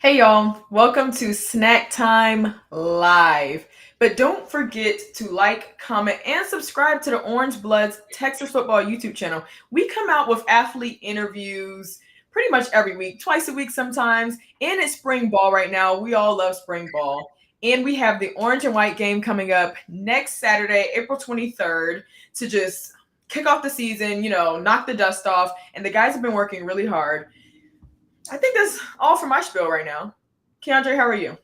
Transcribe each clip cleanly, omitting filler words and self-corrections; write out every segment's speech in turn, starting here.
Hey y'all, welcome to Snack Time Live. But don't forget to like, comment, and subscribe to the Orange Bloods Texas Football YouTube channel. We come out with athlete interviews pretty much every week, twice a week sometimes. And it's spring ball right now. We all love spring ball. And we have the orange and white game coming up next Saturday, April 23rd, to just kick off the season, knock the dust off. And the guys have been working really hard. I think that's all for my spiel right now. Keondre, how are you?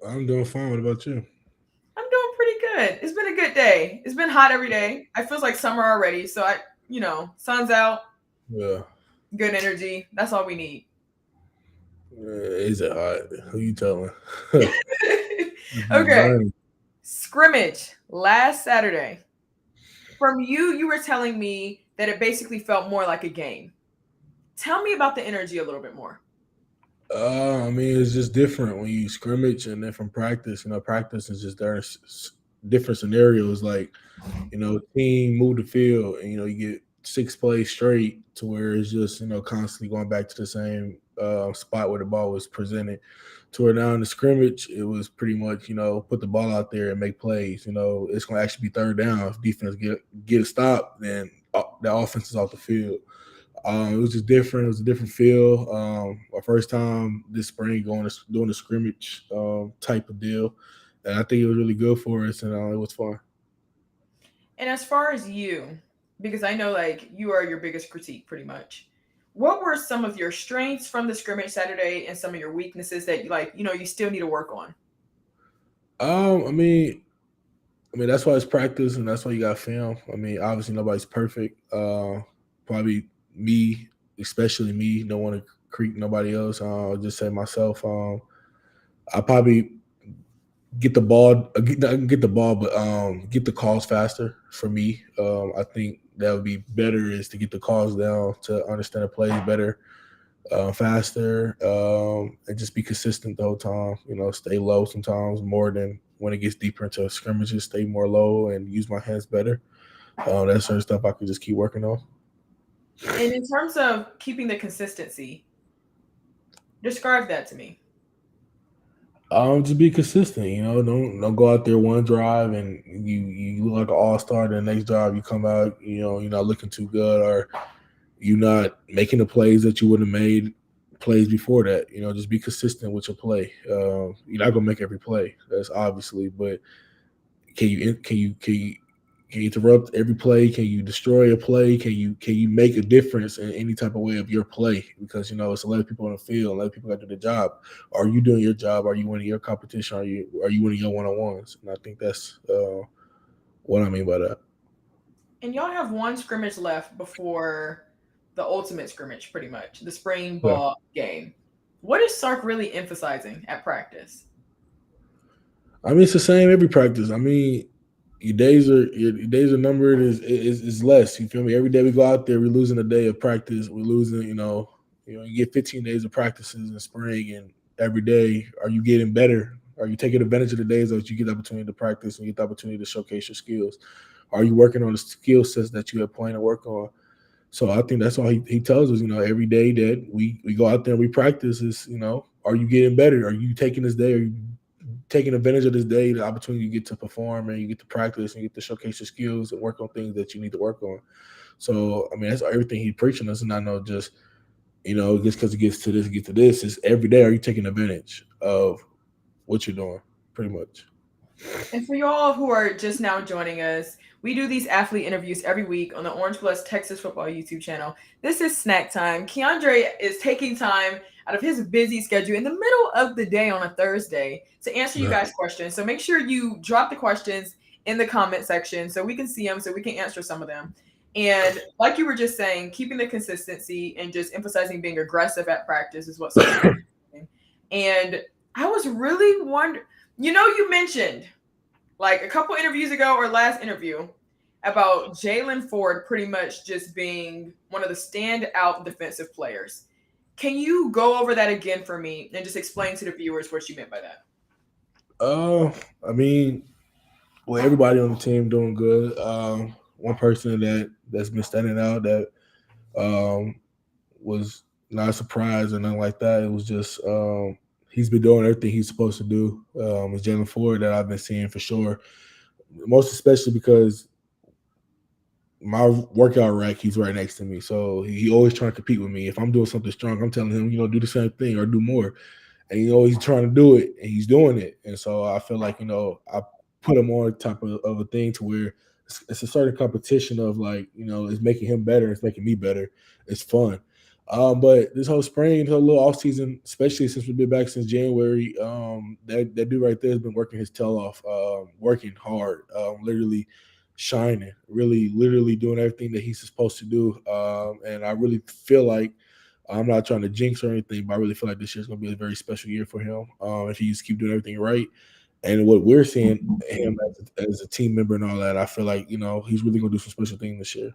I'm doing fine. What about you? I'm doing pretty good. It's been a good day. It's been hot every day. I feels like summer already. So sun's out, Yeah. good energy. That's all we need. Is it hot? Who you telling? Okay. Burning. Scrimmage last Saturday. From you were telling me that it basically felt more like a game. Tell me about the energy a little bit more. It's just different when you scrimmage and then from practice. Practice is just different scenarios. Like, team move the field and you get 6 plays straight to where it's just constantly going back to the same spot where the ball was presented. To where now in the scrimmage, it was pretty much put the ball out there and make plays. It's going to actually be third down. If defense get a stop, then the offense is off the field. It was just different. It was a different feel. Our first time this spring doing a scrimmage type of deal, and I think it was really good for us, and it was fun. And as far as you, because I know like you are your biggest critique pretty much. What were some of your strengths from the scrimmage Saturday and some of your weaknesses that you still need to work on? Um, I mean, that's why it's practice, and that's why you got film. Obviously nobody's perfect. Probably me, especially me. Don't want to creep nobody else. I'll just say myself. I probably get the ball, but get the calls faster for me. I think that would be better is to get the calls down to understand the plays better, faster, and just be consistent the whole time. Stay low sometimes more than when it gets deeper into scrimmages. Stay more low and use my hands better. That certain stuff I could just keep working on. And in terms of keeping the consistency, describe that to me. Just be consistent. Don't go out there one drive and you look like an all star. The next drive you come out, you're not looking too good, or you're not making the plays that you would have made plays before that. Just be consistent with your play. You're not gonna make every play, that's obviously, but can you interrupt every play? Can you destroy a play? Can you make a difference in any type of way of your play? Because it's a lot of people on the field, a lot of people got to do the job. Are you doing your job? Are you winning your competition? Are you winning your one on ones? And I think that's what I mean by that. And y'all have one scrimmage left before the ultimate scrimmage, pretty much, the spring Yeah. ball game. What is Sark really emphasizing at practice? It's the same every practice. Your days are numbered is less. You feel me? Every day we go out there, we're losing a day of practice. We're losing, you get 15 days of practices in spring, and every day, are you getting better? Are you taking advantage of the days that you get the opportunity to practice and get the opportunity to showcase your skills? Are you working on the skill sets that you have planned to work on? So I think that's why he tells us, every day that we go out there and we practice is, are you getting better? Are you taking this day? Are you taking advantage of this day, the opportunity you get to perform and you get to practice and you get to showcase your skills and work on things that you need to work on. So that's everything he's preaching us, and I know just just because it gets to this, get to this, is every day. Are you taking advantage of what you're doing? Pretty much. And for y'all who are just now joining us, we do these athlete interviews every week on the Orange Plus Texas Football YouTube channel. This is snack time. Keondre is taking time out of his busy schedule in the middle of the day on a Thursday to answer you Yeah. guys' questions. So make sure you drop the questions in the comment section so we can see them, so we can answer some of them. And like you were just saying, keeping the consistency and just emphasizing being aggressive at practice is what Sark is doing. And I was really wondering, you mentioned like a couple interviews ago or last interview about Jalen Ford pretty much just being one of the standout defensive players. Can you go over that again for me and just explain to the viewers what you meant by that? Uh, I mean, well, everybody on the team doing good. One person that's been standing out that um was not a surprise or nothing like that. It was just he's been doing everything he's supposed to do. With Jalen Ford that I've been seeing for sure. Most especially because my workout rack, he's right next to me. So he always trying to compete with me. If I'm doing something strong, I'm telling him, do the same thing or do more. And he's trying to do it and he's doing it. And so I feel like, I put him on type of a thing to where it's a certain competition of like, it's making him better, it's making me better. It's fun. But this whole spring, this whole little off season, especially since we've been back since January, that dude right there has been working his tail off, working hard, literally shining, really, literally doing everything that he's supposed to do. And I really feel like I'm not trying to jinx or anything, but I really feel like this year's going to be a very special year for him if he just keep doing everything right. And what we're seeing him as a team member and all that, I feel like he's really going to do some special things this year.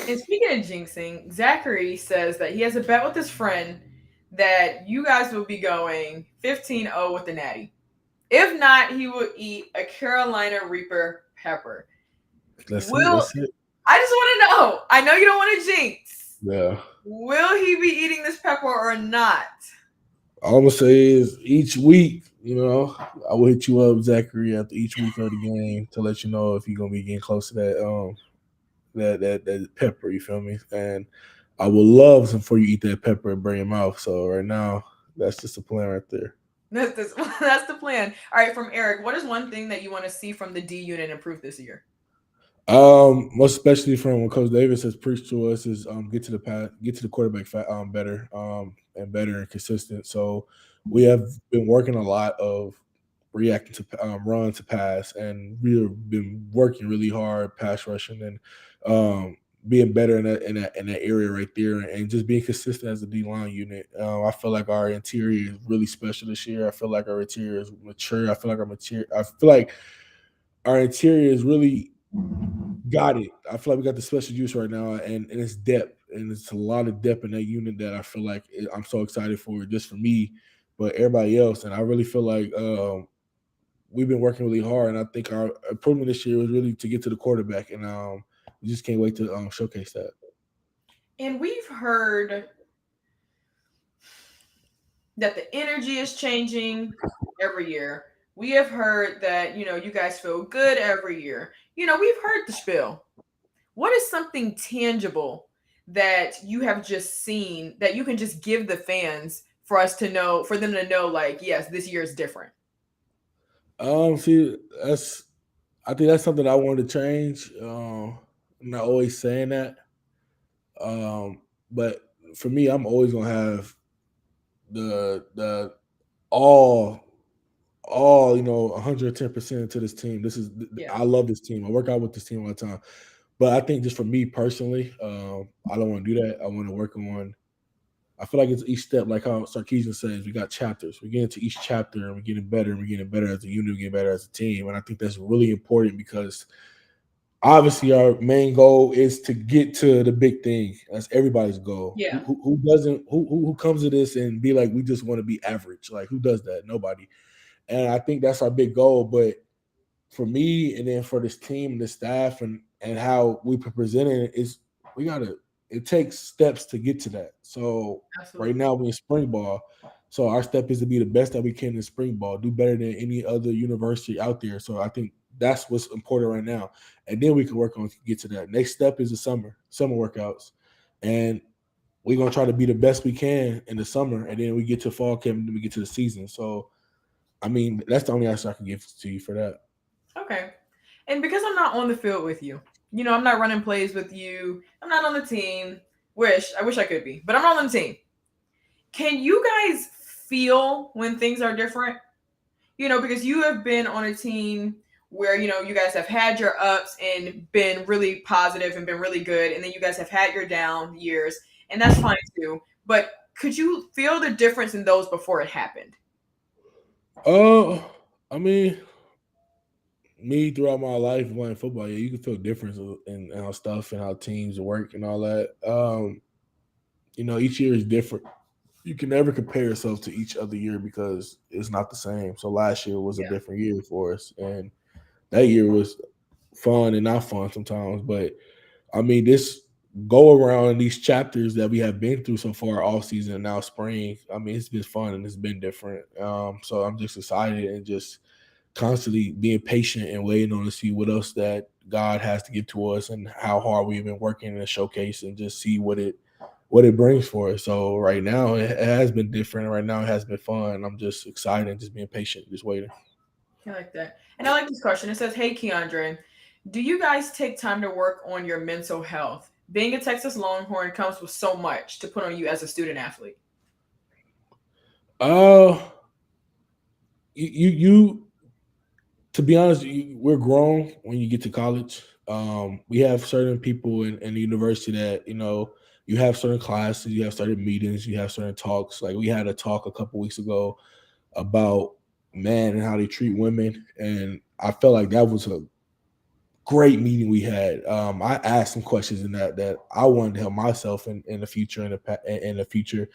And speaking of jinxing, Zachary says that he has a bet with his friend that you guys will be going 15-0 with the Natty. If not, he will eat a Carolina Reaper pepper. Let's see. Will Let's see. I just want to know? I know you don't want to jinx. Yeah. Will he be eating this pepper or not? All I'm gonna say is each week, I will hit you up, Zachary, after each week of the game to let you know if you're gonna be getting close to that pepper. You feel me? And I would love some for you to eat that pepper and burn your mouth. So right now, that's just the plan right there. That's the plan. All right, from Eric, what is one thing that you want to see from the D unit improve this year? Most especially from what Coach Davis has preached to us is get to the quarterback better, and better and consistent. So we have been working a lot of reacting to run to pass, and we have been working really hard pass rushing and being better in that area right there, and just being consistent as a D line unit. I feel like our interior is really special this year. I feel like our interior is mature. I feel like our interior is really got it. I feel like we got the special juice right now, and it's depth, and it's a lot of depth in that unit that I feel like I'm so excited for, just for me, but everybody else. And I really feel like we've been working really hard, and I think our improvement this year was really to get to the quarterback, and we just can't wait to showcase that. And we've heard that the energy is changing every year. We have heard that, you guys feel good every year. We've heard the spiel. What is something tangible that you have just seen that you can just give the fans for us to know, for them to know, like, yes, this year is different? See, I think that's something I wanted to change. I'm not always saying that, but for me, I'm always gonna have the all 110% to this team. Yeah. I love this team. I work out with this team all the time. But I think just for me personally, I don't want to do that. I want to work on. I feel like it's each step, like how Sarkeesian says, we got chapters. We get into each chapter and we're getting better, and we're getting better as a unit, we're getting better as a team. And I think that's really important because obviously our main goal is to get to the big thing. That's everybody's goal. Who, Yeah. who, who doesn't who comes to this and be like, we just want to be average? Like, who does that? Nobody. And I think that's our big goal. But for me, and then for this team and the staff, and how we present it, is we gotta. It takes steps to get to that. So right Absolutely. now we're in spring ball. So our step is to be the best that we can in spring ball, do better than any other university out there. So I think that's what's important right now, and then we can work on to get to that. Next step is the summer workouts, and we're gonna try to be the best we can in the summer, and then we get to fall camp, and then we get to the season. So I mean, that's the only answer I can give to you for that. Okay. And because I'm not on the field with you, I'm not running plays with you. I'm not on the team. I wish I could be, but I'm not on the team. Can you guys feel when things are different? Because you have been on a team where, you guys have had your ups and been really positive and been really good. And then you guys have had your down years, and that's fine too. But could you feel the difference in those before it happened? Uh, I mean, me throughout my life playing football, yeah, you can feel difference in how stuff and how teams work and all that. Each year is different. You can never compare yourself to each other year because it's not the same. So last year was a Yeah. different year for us, and that year was fun and not fun sometimes. But I mean, go around in these chapters that we have been through so far all season and now spring. I mean, it's been fun and it's been different. So I'm just excited and just constantly being patient and waiting on to see what else that God has to give to us and how hard we've been working in the showcase and just see what it brings for us. So right now it has been different. Right now it has been fun. I'm just excited, just being patient, just waiting. I like that. And I like this question. It says, "Hey, Keondre, do you guys take time to work on your mental health? Being a Texas Longhorn comes with so much to put on you as a student athlete." Uh, you to be honest, we're grown when you get to college. We have certain people in the university that you have certain classes, you have certain meetings, you have certain talks. Like we had a talk a couple weeks ago about men and how they treat women, and I felt like that was a great meeting we had. I asked some questions in that I wanted to help myself in the future in the future,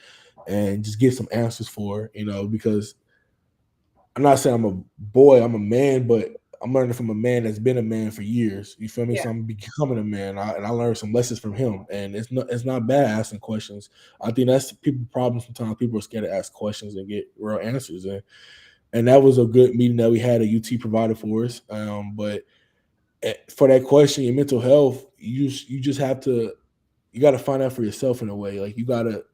and just get some answers for because I'm not saying I'm a boy, I'm a man, but I'm learning from a man that's been a man for years. You feel me? Yeah. So I'm becoming a man, and I learned some lessons from him. And it's not bad asking questions. I think that's people problem. Sometimes people are scared to ask questions and get real answers. And that was a good meeting that we had at UT provided for us. But for that question, your mental health, you just have to you got to find out for yourself in a way. Like you got to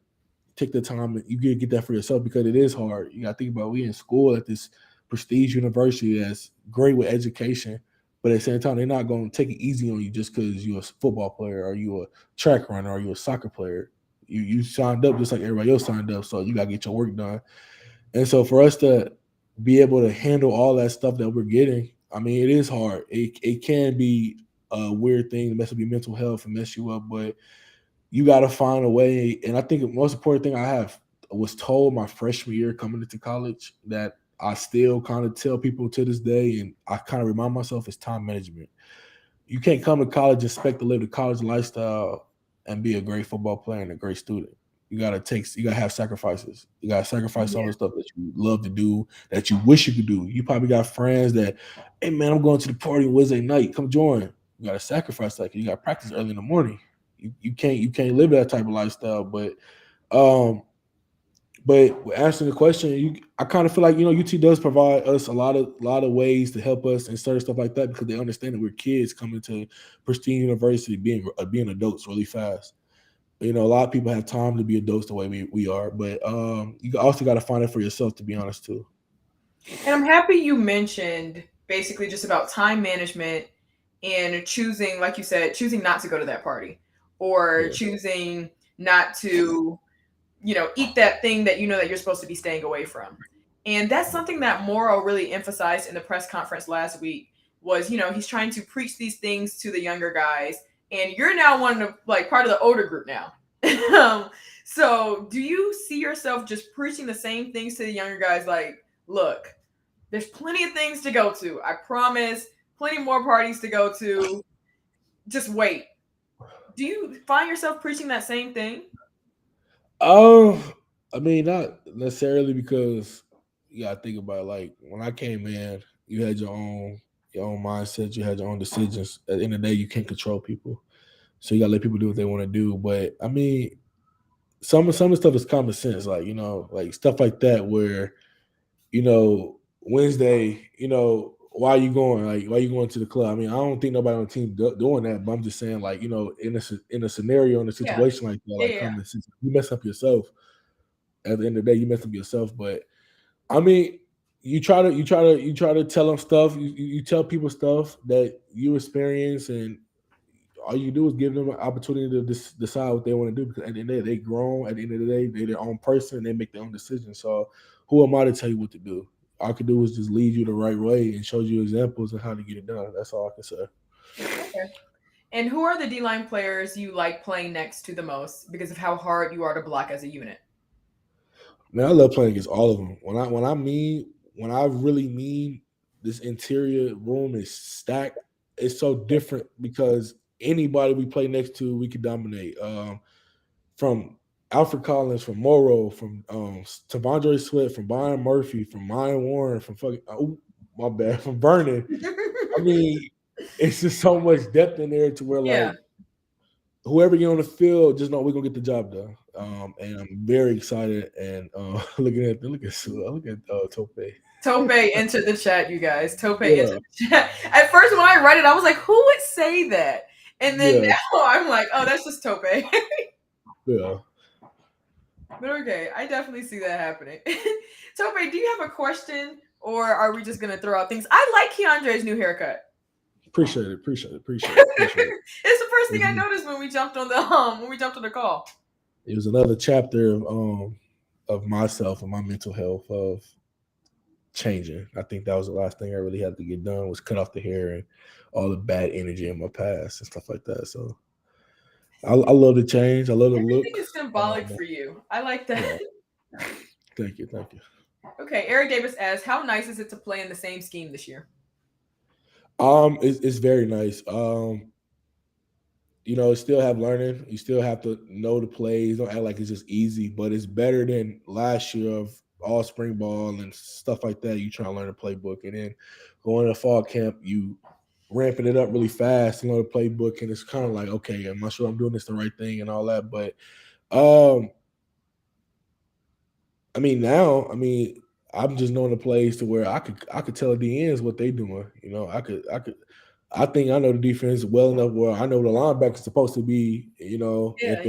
take the time and you get that for yourself because it is hard. You got to think about we in school at this prestige university that's great with education, but at the same time they're not going to take it easy on you just because you're a football player or you a track runner or you a soccer player. You signed up just like everybody else signed up, so you got to get your work done. And so for us to be able to handle all that stuff that we're getting, I mean, it is hard. It can be a weird thing to mess up your mental health and mess you up, but you got to find a way. And I think the most important thing I have was told my freshman year coming into college that I still kind of tell people to this day, and I kind of remind myself is time management. You can't come to college and expect to live the college lifestyle and be a great football player and a great student. You gotta have sacrifices. You gotta sacrifice some of Yeah. the stuff that you love to do, that you wish you could do. You probably got friends that, hey man, I'm going to the party Wednesday night. Come join. You gotta sacrifice that. You gotta practice early in the morning. You can't live that type of lifestyle. Um but answering the question, I kind of feel like UT does provide us a lot of ways to help us and certain stuff like that because they understand that we're kids coming to pristine university, being adults really fast. A lot of people have time to be adults the way we are, but you also got to find it for yourself. To be honest, too. And I'm happy you mentioned basically just about time management and choosing, like you said, choosing not to go to that party or Yeah, choosing not to, eat that thing that you know that you're supposed to be staying away from. And that's something that Morrow really emphasized in the press conference last week was, he's trying to preach these things to the younger guys. And you're now one of like part of the older group now. So do you see yourself just preaching the same things to the younger guys like, look, there's plenty of things to go to. I promise. Plenty more parties to go to. Just wait. Do you find yourself preaching that same thing? Um, I mean, not necessarily because you gotta think about it, like when I came in, you had your own mindset, you had your own decisions. At the end of the day, you can't control people, so you gotta let people do what they want to do. But I mean, some of the stuff is common sense, like like stuff like that, where Wednesday, why are you going? Like, why are you going to the club? I mean, I don't think nobody on the team doing that, but I'm just saying, like, in a scenario, in a Yeah. situation like that, Yeah. like Yeah. common sense, you mess up yourself at the end of the day, you mess up yourself. But I mean, you try to tell them stuff. You tell people stuff that you experience, and all you do is give them an opportunity to decide what they want to do. Because at the end of the day, they grown. At the end of the day, they're their own person. And they make their own decisions. So who am I to tell you what to do? All I can do is just lead you the right way and show you examples of how to get it done. That's all I can say. Okay. And who are the D line players you like playing next to the most because of how hard you are to block as a unit? Man, I love playing against all of them. When I really mean this interior room is stacked, it's so different because anybody we play next to, we can dominate. From Alfred Collins, from Morrow, from Tavondre Sweat, from Byron Murphy, from Ryan Warren, from fucking my bad, from Vernon. I mean, it's just so much depth in there to where Yeah. like whoever get on the field, just know we're gonna get the job done. And I'm very excited. And look at Tope. Tope entered the chat, you guys. Tope entered Yeah, the chat. At first, when I read it, I was like, who would say that? And then yeah, now I'm like, oh, that's just Tope. yeah. But okay, I definitely see that happening. Tope, do you have a question, or are we just gonna throw out things? I like Keondre's new haircut. Appreciate it. Appreciate it. Appreciate it. Appreciate it. It's the first It thing I was, noticed when we jumped on the call. it was another chapter of myself and my mental health of changing. I think that was the last thing I really had to get done was cut off the hair and all the bad energy in my past and stuff like that. So I love the change. I love the Everything look. is symbolic for you. I like that. Yeah. Thank you. Thank you. Okay, Eric Davis asks, how nice is it to play in the same scheme this year? It's very nice. Still have learning. You still have to know the plays. Don't act like it's just easy, but it's better than last year of all spring ball and stuff like that. You try to learn the playbook, and then going to fall camp, you ramping it up really fast to learn the playbook, and it's kind of like, okay, I'm not sure I'm doing this the right thing and all that. But um, I'm just knowing the plays to where I could tell the ends what they doing. I think I know the defense well enough where I know the linebacker's supposed to be, Yeah, if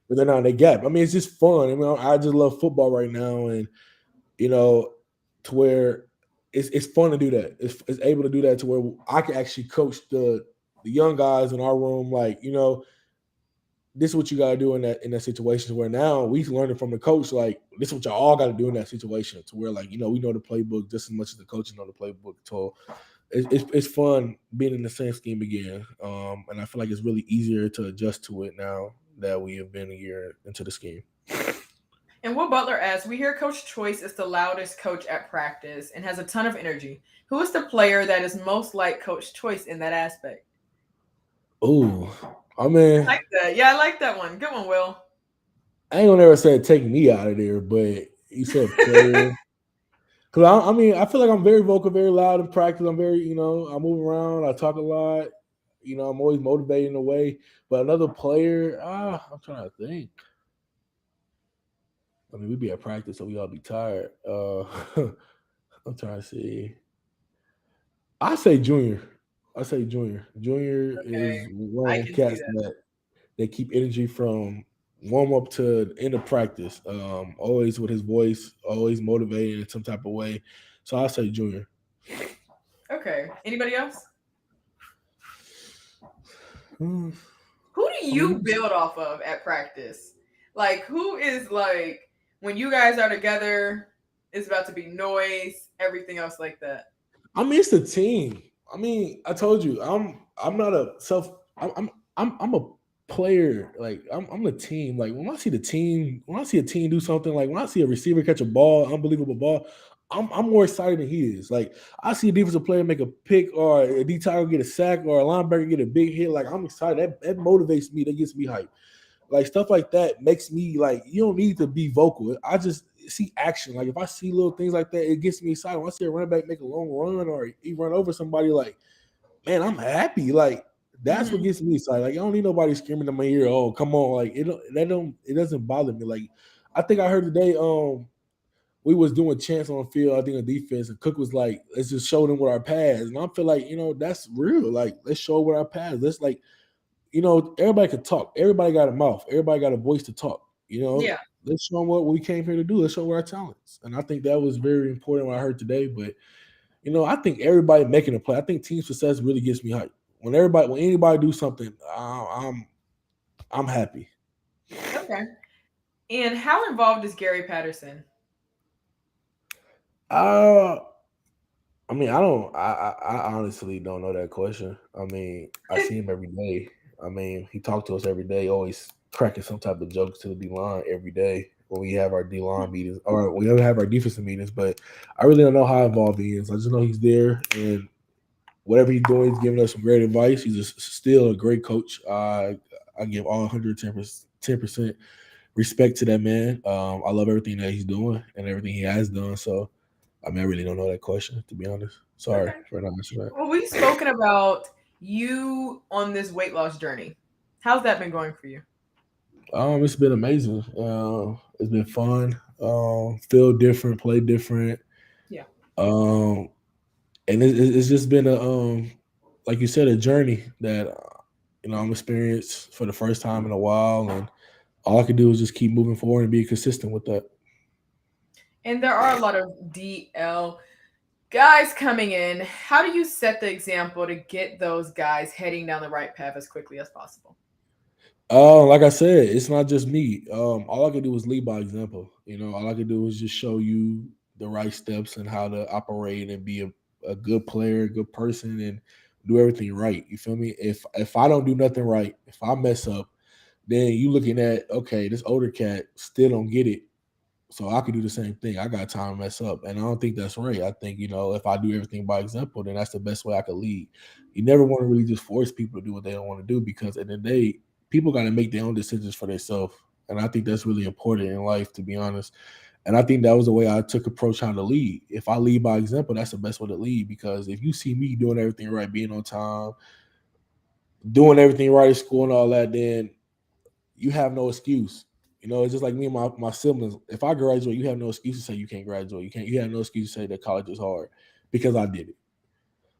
they're not in their gap. I mean, it's just fun. I mean, I just love football right now, and you know, to where it's fun to do that. It's able to do that to where I can actually coach the young guys in our room, like, this is what you gotta do in that situation where now we learning from the coach, like this is what y'all all gotta do in that situation to where like, we know the playbook just as much as the coaches know the playbook. So it's fun being in the same scheme again. And I feel like it's really easier to adjust to it now that we have been a year into the scheme. And Will Butler asks, we hear Coach Choice is the loudest coach at practice and has a ton of energy. Who is the player that is most like Coach Choice in that aspect? Oh, I mean, I like that. Yeah, I like that one. Good one, Will. I ain't gonna ever say take me out of there, but you said player. Cause I feel like I'm very vocal, very loud in practice. I'm very, I move around, I talk a lot. I'm always motivated in a way. But another player, I'm trying to think. I mean, we be at practice, so we all be tired. I'm trying to see. I say Junior. I say Junior. Junior Okay, is one I of them can see cats that. that keep energy from warm up to the end of practice. Always with his voice, always motivated in some type of way. So I say Junior. Okay. Anybody else? Hmm. Who do I you mean, build off of at practice? Like, who is like, when you guys are together, it's about to be noise, everything else like that? it's the team. I mean, I told you, I'm not a self. I'm a player. Like I'm a team. Like when I see a team do something, like when I see a receiver catch a ball, unbelievable ball, I'm more excited than he is. Like I see a defensive player make a pick or a D tackle get a sack or a linebacker get a big hit. Like I'm excited. That motivates me. That gets me hyped. Like stuff like that makes me like you don't need to be vocal. I just see action. Like if I see little things like that, it gets me excited. When I see a running back make a long run or he run over somebody, like man, I'm happy. Like that's what Mm-hmm. gets me excited. Like I don't need nobody screaming in my ear. Oh, come on! Like it doesn't bother me. Like I think I heard today. We was doing chants on the field. I think on defense, and Cook was like, "Let's just show them what our pads." And I feel like that's real. Like let's show what our pads. Let's like everybody could talk. Everybody got a mouth. Everybody got a voice to talk. Yeah. Let's show them what we came here to do. Let's show our talents. And I think that was very important what I heard today. But I think everybody making a play. I think team success really gets me hyped. When anybody do something, I'm happy. Okay. And how involved is Gary Patterson? Uh, I don't. I honestly don't know that question. I see him every day. He talked to us every day, always cracking some type of jokes to the D line every day when we have our D line meetings or we ever have our defensive meetings. But I really don't know how involved he is. I just know he's there and whatever he's doing, he's giving us some great advice. Still a great coach. I give all 110% respect to that man. I love everything that he's doing and everything he has done. So I really don't know that question, to be honest. Sorry Okay. for not answering that. Well, we've spoken about you on this weight loss journey. How's that been going for you? It's been amazing. It's been fun. Feel different, play different. Yeah. Um, and it's just been like you said, a journey that I'm experienced for the first time in a while, and all I can do is just keep moving forward and be consistent with that. And there are a lot of DL guys coming in. How do you set the example to get those guys heading down the right path as quickly as possible? Like I said, it's not just me. All I can do is lead by example. All I can do is just show you the right steps and how to operate and be a good player, a good person, and do everything right. You feel me? If I don't do nothing right, if I mess up, then you looking at, okay, this older cat still don't get it. So I could do the same thing. I got time to mess up. And I don't think that's right. I think, if I do everything by example, then that's the best way I could lead. You never want to really just force people to do what they don't want to do, because at the end of the day, people got to make their own decisions for themselves. And I think that's really important in life, to be honest. And I think that was the way I took approach how to lead. If I lead by example, that's the best way to lead, because if you see me doing everything right, being on time, doing everything right at school and all that, then you have no excuse. It's just like me and my siblings. If I graduate, you have no excuse to say you can't graduate. You have no excuse to say that college is hard, because I did it.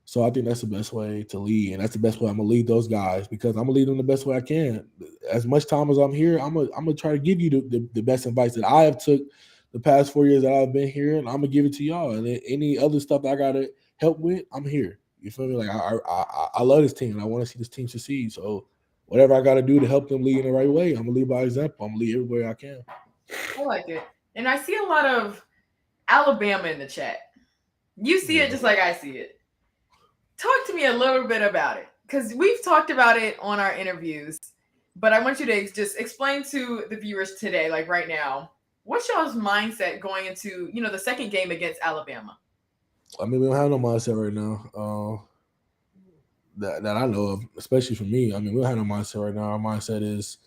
So I think that's the best way to lead, and that's the best way I'm gonna lead those guys, because I'm gonna lead them the best way I can. As much time as I'm here, I'm gonna try to give you the best advice that I have took the past 4 years that I've been here, and I'm gonna give it to y'all. And then any other stuff that I gotta help with, I'm here. You feel me? Like I love this team, and I want to see this team succeed. So whatever I gotta do to help them lead in the right way, I'm gonna lead by example. I'm gonna lead everywhere I can. I like it. And I see a lot of Alabama in the chat. You see it Yeah. just like I see it. Talk to me a little bit about it, because we've talked about it on our interviews, but I want you to just explain to the viewers today, like right now, what's y'all's mindset going into the second game against Alabama? I mean, we don't have no mindset right now. That I know of, especially for me. I mean, we don't have no mindset right now. Our mindset is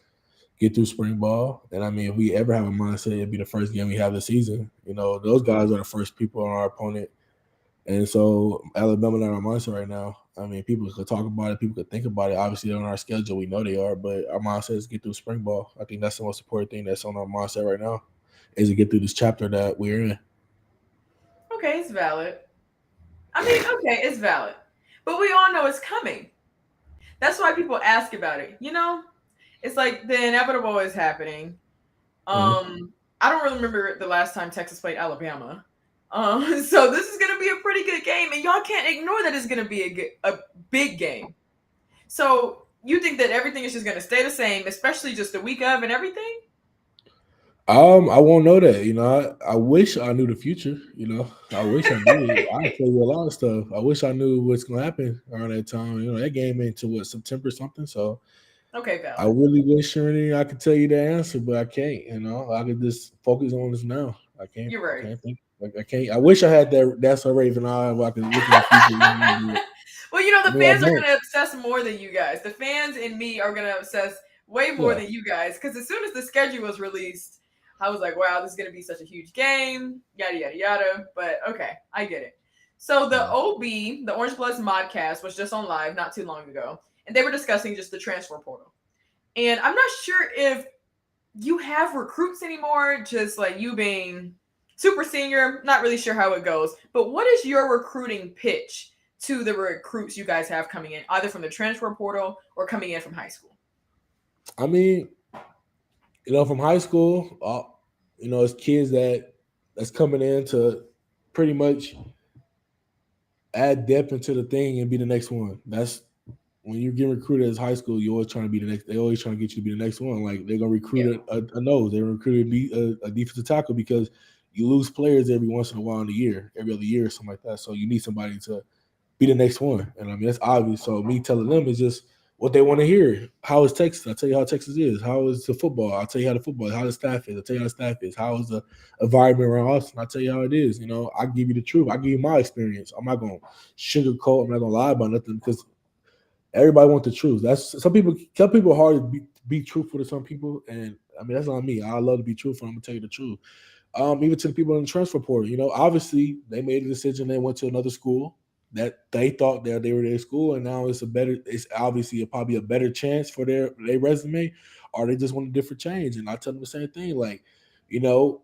get through spring ball. And I mean, if we ever have a mindset, it'd be the first game we have this season. Those guys are the first people on our opponent. And so Alabama not our mindset right now. I mean, people could talk about it, people could think about it. Obviously, they're on our schedule. We know they are, but our mindset is get through spring ball. I think that's the most important thing that's on our mindset right now, is to get through this chapter that we're in. Okay, it's valid. I mean, okay, it's valid. But we all know it's coming. That's why people ask about it. It's like the inevitable is happening. Mhm. I don't really remember the last time Texas played Alabama. So this is gonna be a pretty good game, and y'all can't ignore that it's gonna be a big game. So you think that everything is just gonna stay the same, especially just the week of and everything? I won't know that. I wish I knew the future. I wish I knew. I tell you a lot of stuff. I wish I knew what's gonna happen around that time. That game into what, September something. So Okay, I valid. really wish, Serenity, I could tell you the answer, but I can't. I could just focus on this now. I can't. You're I right. can't think. Like I can't. I wish I had that. That's a Raven eye where I can look in the future. Well, But, the I fans are don't. gonna obsess more than you guys. The fans and me are gonna obsess way more Yeah. than you guys. Because as soon as the schedule was released, I was like, "Wow, this is gonna be such a huge game." Yada yada yada. But okay, I get it. So the Yeah. OB, the Orange Bloods modcast, was just on live not too long ago, and they were discussing just the transfer portal. And I'm not sure if you have recruits anymore, just like you being super senior, not really sure how it goes. But what is your recruiting pitch to the recruits you guys have coming in, either from the transfer portal or coming in from high school? I mean, from high school, it's kids that's coming in to pretty much add depth into the thing and be the next one. That's when you get recruited as high school, you're always trying to be the next. They always trying to get you to be the next one. Like they're gonna Yeah. recruit a nose. They recruit a defensive tackle, because you lose players every once in a while in the year, every other year or something like that. So you need somebody to be the next one. And I mean that's obvious. So me telling them is just what they want to hear. How is Texas? I'll tell you how Texas is. How is the football? I'll tell you how the football is. How the staff is. I'll tell you how the staff is. How is the environment around Austin? I'll tell you how it is. I give you the truth. I give you my experience. I'm not gonna sugarcoat. I'm not gonna lie about nothing, because everybody wants the truth. That's some people are hard to be truthful to some people, and I mean that's not me. I love to be truthful. I'm gonna tell you the truth. Even to the people in the transfer portal, obviously they made a decision. They went to another school. that they thought that they were their school, and now it's obviously probably a better chance for their resume, or they just want a different change. And I tell them the same thing, like,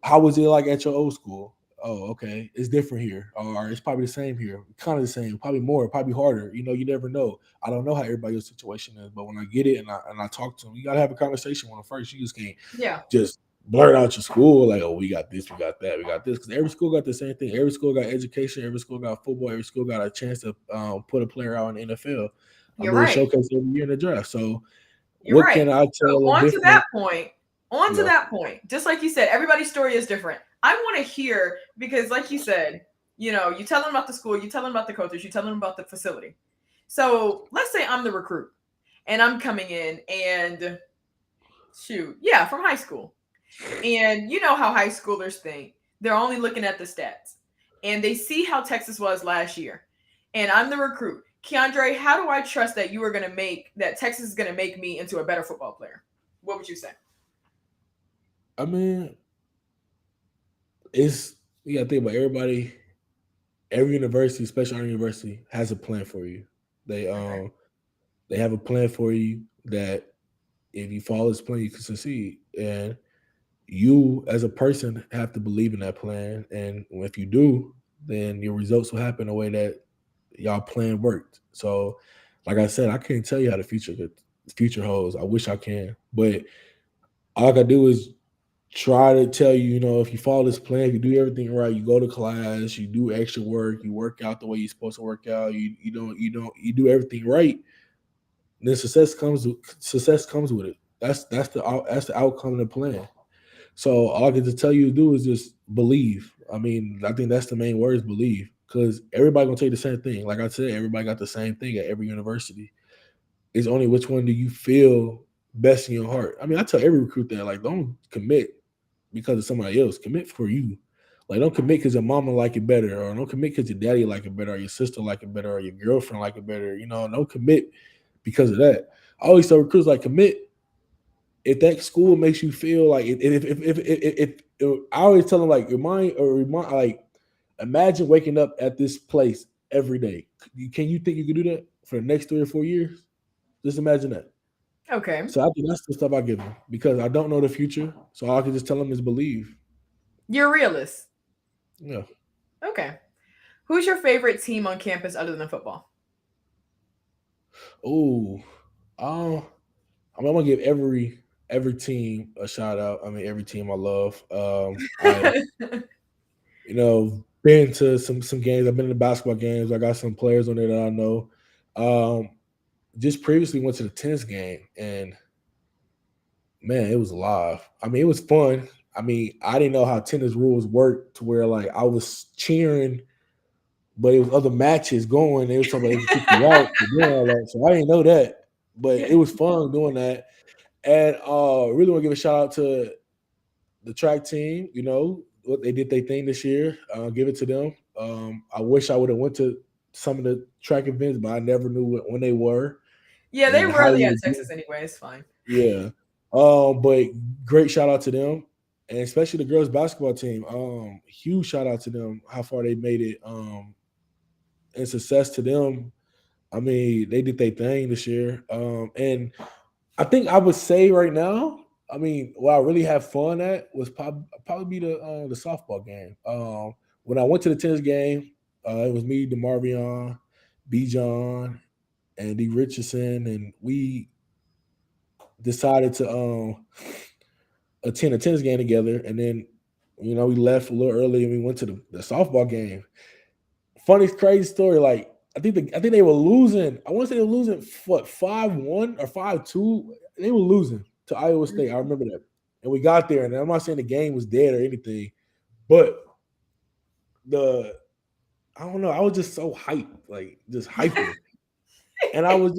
how was it like at your old school? Oh, okay, it's different here, or it's probably the same here, kind of the same, probably more, probably harder. You never know. I don't know how everybody's situation is, but when I get it and I talk to them, you gotta have a conversation with them first. You just can't Yeah. just blurt out your school like, oh, we got this, we got that, we got this. Because every school got the same thing. Every school got education. Every school got football. Every school got a chance to put a player out in the NFL. I You're mean, right. showcase every year in the draft. So, You're what right. can I So tell them on to that different? point, on to Yeah, that point, just like you said, everybody's story is different. I want to hear, because like you said, you tell them about the school, you tell them about the coaches, you tell them about the facility. So let's say I'm the recruit and I'm coming in and shoot, yeah, from high school. And you know how high schoolers think. They're only looking at the stats. And they see how Texas was last year. And I'm the recruit. Keondre, how do I trust that that Texas is going to make me into a better football player? What would you say? I mean, it's you got to think about everybody. Every university, especially our university, has a plan for you. They Okay. they have a plan for you that if you follow this plan, you can succeed. And you as a person have to believe in that plan, and if you do, then your results will happen the way that y'all plan worked. So, like I said, I can't tell you how the future holds. I wish I can, but all I gotta do is try to tell you, if you follow this plan, if you do everything right, you go to class, you do extra work, you work out the way you're supposed to work out, you do everything right, then success comes with it. That's the outcome of the plan. So all I can just tell you to do is just believe. I mean, I think that's the main word is believe. Because everybody gonna take the same thing. Like I said, everybody got the same thing at every university. It's only which one do you feel best in your heart. I mean, I tell every recruit that, like, don't commit because of somebody else. Commit for you. Like, don't commit because your mama like it better, or don't commit because your daddy like it better, or your sister like it better, or your girlfriend like it better. Don't commit because of that. I always tell recruits, like, commit if that school makes you feel like if I always tell them, like, remind like, imagine waking up at this place every day. Can you think you could do that for the next 3 or 4 years? Just imagine that. Okay. So I think that's the stuff I give them because I don't know the future. So all I can just tell them is believe. You're a realist. Yeah. Okay. Who's your favorite team on campus other than football? Oh, um, I'm gonna give every team a shout out. I mean, every team I love. I been to some games. I've been to basketball games. I got some players on there that I know. Um, just previously went to the tennis game, and man, it was live. I mean, it was fun. I mean, I didn't know how tennis rules work to where, like, I was cheering, but it was other matches going. It was somebody that could kick you out for doing all that. So I didn't know that, but it was fun doing that. And really want to give a shout out to the track team. What they did their thing this year. Give it to them. I wish I would have went to some of the track events, but I never knew when they were Yeah, they and how they rarely at were Texas doing. anyway. It's fine. Yeah. But great shout out to them, and especially the girls basketball team. Huge shout out to them. How far they made it. And success to them. I mean, they did their thing this year. And I think I would say right now, I mean, what I really had fun at was probably be the softball game. When I went to the tennis game, it was me, DeMarvion, B. John, and D. Richardson, and we decided to attend a tennis game together. And then, we left a little early and we went to the softball game. Funny, crazy story. Like, I think they were losing. I want to say they were losing what 5-1 or 5-2. They were losing to Iowa State. I remember that. And we got there, and I'm not saying the game was dead or anything, but the I don't know. I was just so hyped, like just hyper, and I was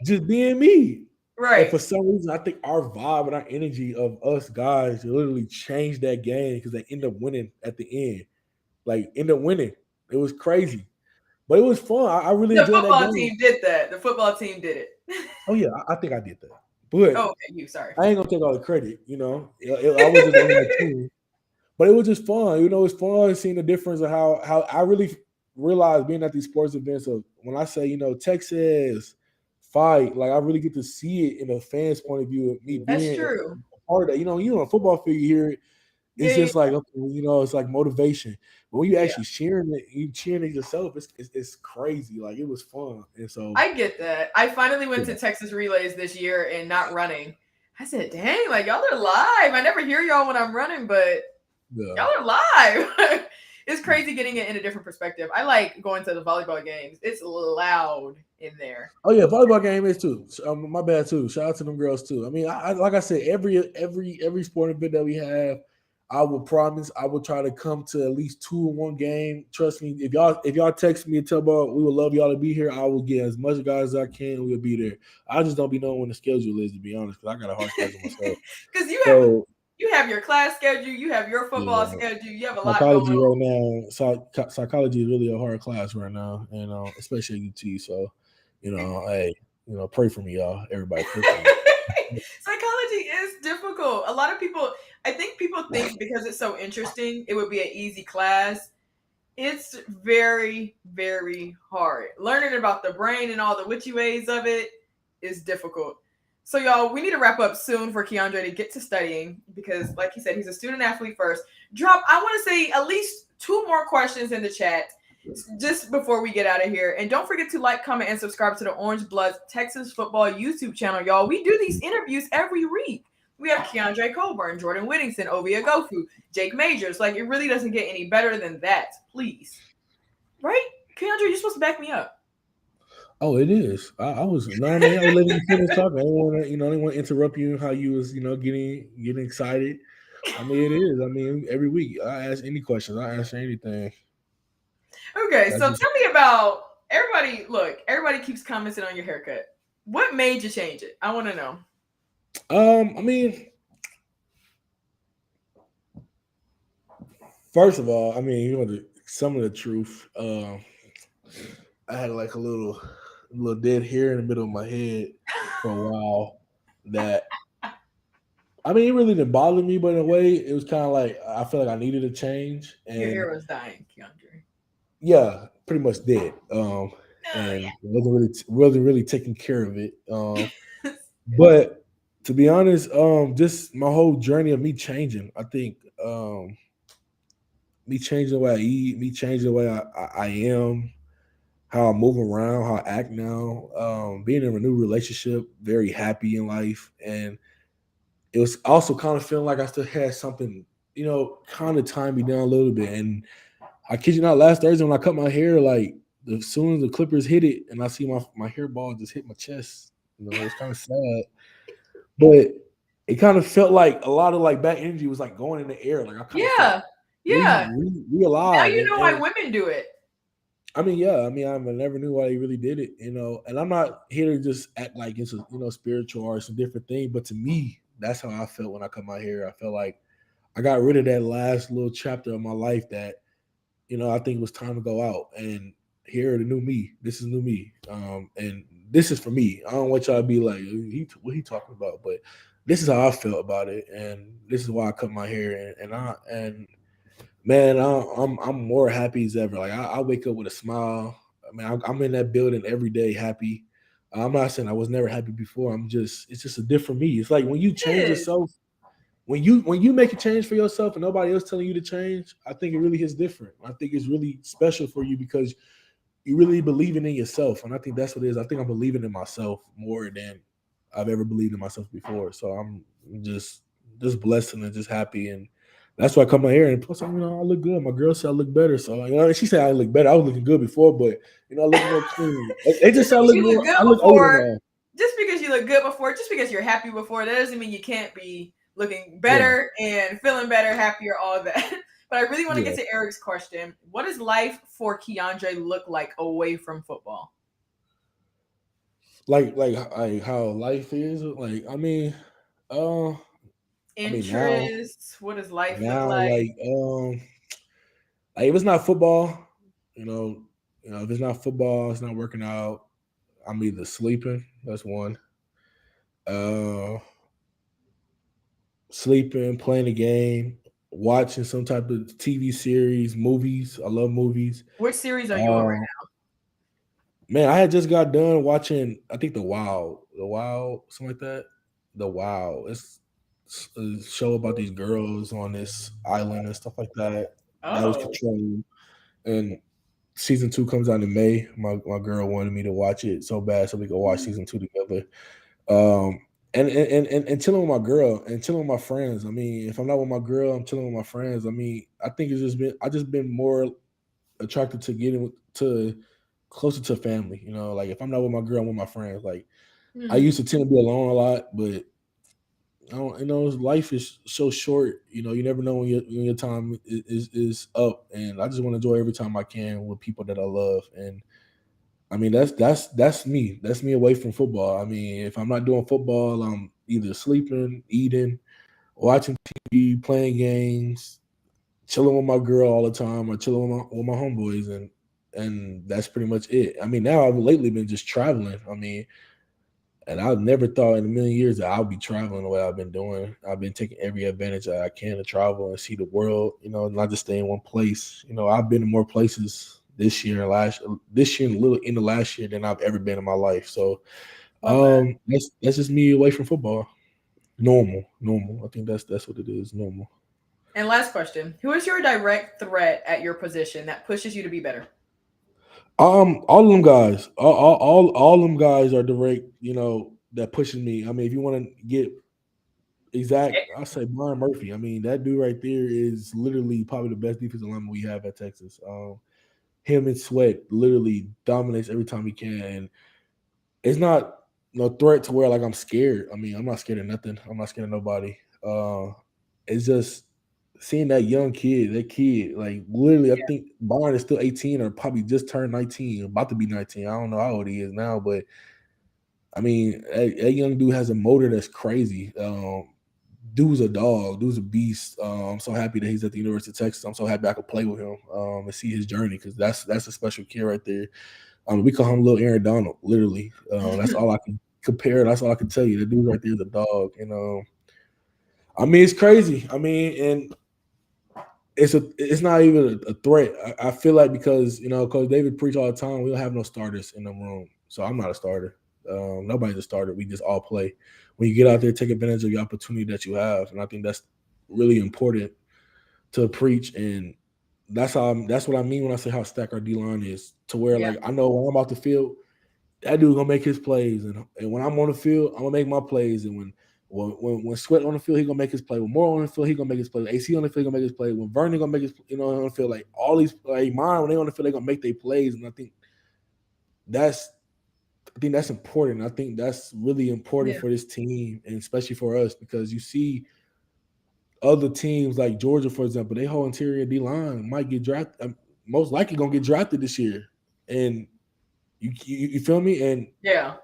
just being me. And Right. for some reason, I think our vibe and our energy of us guys literally changed that game because they end up winning at the end. Like, end up winning. It was crazy. But it was fun. I really The enjoyed that football game. team did that. The football team did it. Oh yeah, I think I did that. But Oh, okay, you. Sorry. I ain't gonna take all the credit. I was just on that team. But it was just fun. It's fun seeing the difference of how I really realize being at these sports events of when I say, Texas fight, like I really get to see it in a fan's point of view of me That's being true. a part of that. On a football field, you hear it, Yeah, it's yeah, just like, okay, it's like motivation. But when you yeah. actually cheering it, you cheering it yourself, it's crazy. Like it was fun. And so I get that. I finally went to yeah, Texas Relays this year and not running. I said, dang, like y'all are live. I never hear y'all when I'm running, but yeah. y'all are live. It's crazy getting it in a different perspective. I like going to the volleyball games. It's loud in there. Oh yeah, volleyball game is too. My bad too. Shout out to them girls too. I mean, I like I said, every sporting event that we have, I will promise I will try to come to at least 2 in 1 game. Trust me, if y'all text me and tell about we would love y'all to be here, I will get as much guys as I can. We'll be there. I just don't be knowing when the schedule is, to be honest, because I got a hard schedule myself. Because So you have your class schedule, you have your football yeah, schedule, you have a lot going psychology on. right now. Psychology is really a hard class right now, and especially at UT. So, hey, pray for me, y'all. Everybody, pray for me. Psychology is difficult. A lot of people, I think people think because it's so interesting, it would be an easy class. It's very, very hard. Learning about the brain and all the witchy ways of it is difficult. So, y'all, we need to wrap up soon for Keondre to get to studying because, like he said, he's a student athlete first. Drop, I want to say at least 2 more questions in the chat just before we get out of here. And don't forget to like, comment, and subscribe to the Orange Bloods Texas Football YouTube channel, y'all. We do these interviews every week. We have Keondre Coburn, Jordan Whittington, Ovia Gofu, Jake Majors. Like, it really doesn't get any better than that. Please. Right? Keondre, you're supposed to back me up. Oh, it is. I was no, I mean, I was letting you finish talking. I didn't want to, I didn't want to interrupt you how you was, getting excited. I mean, it is. I mean, every week I ask any questions. I answer anything. Okay, That's so just tell me about everybody. Look, everybody keeps commenting on your haircut. What made you change it? I want to know. I mean, first of all, I mean, some of the truth. I had like a little dead hair in the middle of my head for a while. That I mean, it really didn't bother me, but in a way, it was kind of like I feel like I needed a change, Your and hair was dying, Keondre. yeah, pretty much dead. Oh, And wasn't really taking care of it. But to be honest, just my whole journey of me changing. I think me changing the way I eat, me changing the way I am, how I move around, how I act now, being in a new relationship, very happy in life, and it was also kind of feeling like I still had something, kind of tying me down a little bit. And I kid you not, last Thursday when I cut my hair, like as soon as the clippers hit it, and I see my hairball just hit my chest, it was kind of sad, but it kind of felt like a lot of like bad energy was like going in the air. Like I kind of felt yeah, yeah. Now alive, you and know why women do it. I mean, yeah, I mean, I never knew why he really did it, and I'm not here to just act like it's a spiritual or it's a different thing, but to me, that's how I felt when I cut my hair. I felt like I got rid of that last little chapter of my life that I think it was time to go out and here the new me. This is new me, and this is for me. I don't want y'all to be like, what he talking about, but this is how I felt about it, and this is why I cut my hair, and man, I'm more happy as ever. Like I wake up with a smile. I mean, I'm in that building every day happy. I'm not saying I was never happy before. It's just a different me. It's like when you It change is. yourself, when you make a change for yourself and nobody else telling you to change, I think it really hits different. I think it's really special for you because you really believing in yourself, and I think that's what it is. I think I'm believing in myself more than I've ever believed in myself before. So I'm just blessed and just happy, and that's why I come out here. And plus, I look good. My girl said I look better, so she said I look better. I was looking good before, but I look more clean. They just Just said because you look I good look older before, now. just because you're happy before, that doesn't mean you can't be looking Yeah, better and feeling better, happier, all that. But I really want to get yeah. to Eric's question. What does life for Keondre look like away from football? Like how life is. Like uh, now Interests? What does life look now like? like if it's not football, you know, if it's not football, it's not working out. I'm either sleeping. That's one. Uh, sleeping, playing a game, watching some type of TV series, movies. I love movies. Which series are you on right Uh, Man, I had just got done watching. I think the Wow, something like that. The Wow, it's a show about these girls on this island and stuff like that. now? That was Oh. controlled, and season two comes out in May. My girl wanted me to watch it so bad, so we could watch season two together. Um, and chilling with my girl and chilling with my friends. I mean, if I'm not with my girl, I'm chilling with my friends. I mean, I think it's just been I just been more attracted to getting to closer to family. Like if I'm not with my girl, I'm with my friends. Like I Hmm. used to tend to be alone a lot, but I don't. Life is so short. You never know when your time is up, and I just want to enjoy every time I can with people that I love. And I mean, that's me. That's me away from football. I mean, if I'm not doing football, I'm either sleeping, eating, watching TV, playing games, chilling with my girl all the time, or chilling with my homeboys, and that's pretty much it. I mean, now I've lately been just traveling. I mean, and I never thought in a million years that I'll be traveling the way I've been doing. I've been taking every advantage that I can to travel and see the world. Not just stay in one place. I've been to more places this year and a little into last year than I've ever been in my life. So Love that. that's just me away from football. Normal. I think that's what it is. Normal. And last question: who is your direct threat at your position that pushes you to be better? All of them guys, all them guys are direct. That pushes me. I mean, if you want to get exact, I say Brian Murphy. I mean, that dude right there is literally probably the best defensive lineman we have at Texas. Him and Sweat literally dominates every time he can. And it's not no threat to where like I'm scared. I mean, I'm not scared of nothing. I'm not scared of nobody. It's just seeing that kid, like literally, I Yeah. think Brian is still 18 or probably just turned 19, about to be 19. I don't know how old he is now, but I mean, that young dude has a motor that's crazy. Dude's a dog. Dude's a beast. I'm so happy that he's at the University of Texas. I'm so happy I could play with him and see his journey because that's a special kid right there. We call him little Aaron Donald, literally. That's all I can compare. That's all I can tell you. The dude right there is a dog. I mean, it's crazy. I mean, and it's not even a threat. I feel like because Coach David preach all the time. We don't have no starters in the room, so I'm not a starter. Nobody's a starter. We just all play. When you get out there, take advantage of the opportunity that you have, and I think that's really important to preach. And that's what I mean when I say how stacked our D line is. To where Yeah. like I know when I'm off the field, that dude's gonna make his plays, and when I'm on the field, I'm gonna make my plays. And when Sweat on the field, he gonna make his play. When Moore on the field, he gonna make his play. When AC on the field, he gonna make his play. When Vernon gonna make his, on the field, like all these, like mine, when they on the field, they gonna make their plays. And that's, I think that's important. I think that's really important Yeah. for this team, and especially for us, because you see other teams like Georgia, for example, they whole interior D line might get drafted. Most likely gonna get drafted this year, and you feel me? And Yeah.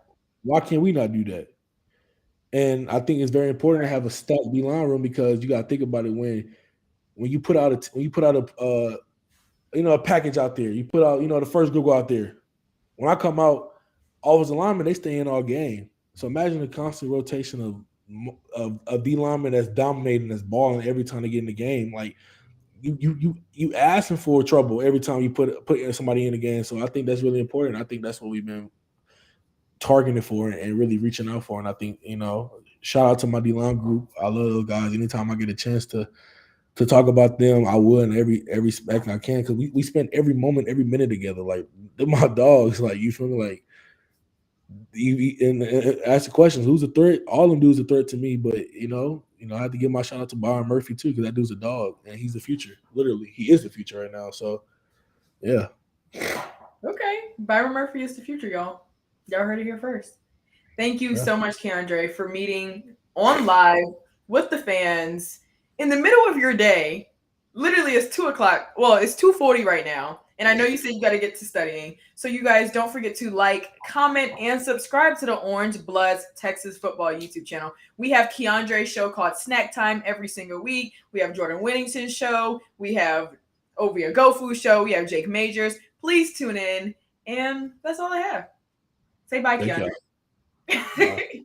why can't we not do that? And I think it's very important to Right. have a stacked D line room because you got to think about it when you put out a package out there. You put out the first group out there. When I come out, offensive linemen they stay in all game. So imagine the constant rotation of D linemen that's dominating, that's balling every time they get in the game. Like you asking for trouble every time you put somebody in the game. So I think that's really important. I think that's what we've been targeting for and really reaching out for. And I think, shout out to my D line group. I love those guys. Anytime I get a chance to talk about them, I would in every respect I can because we spend every moment, every minute together. Like they're my dogs. Like you feel me? Like and ask the questions. Who's a threat? All them dudes a threat to me. But I have to give my shout out to Byron Murphy too because that dude's a dog and he's the future. Literally, he is the future right now. So yeah, Okay. Byron Murphy is the future, y'all. Y'all heard it here first. Thank you yeah. so much, Keondre, for meeting on live with the fans in the middle of your day. Literally, it's 2 o'clock. Well, it's 2:40 right now, and I know you said you got to get to studying. So you guys don't forget to like, comment, and subscribe to the Orange Bloods Texas Football YouTube channel. We have Keondre's show called Snack Time every single week. We have Jordan Whittington's show. We have Ovia Gofu's show. We have Jake Majors. Please tune in, and that's all I have. Say bye, Thank Keondre. y'all. Bye.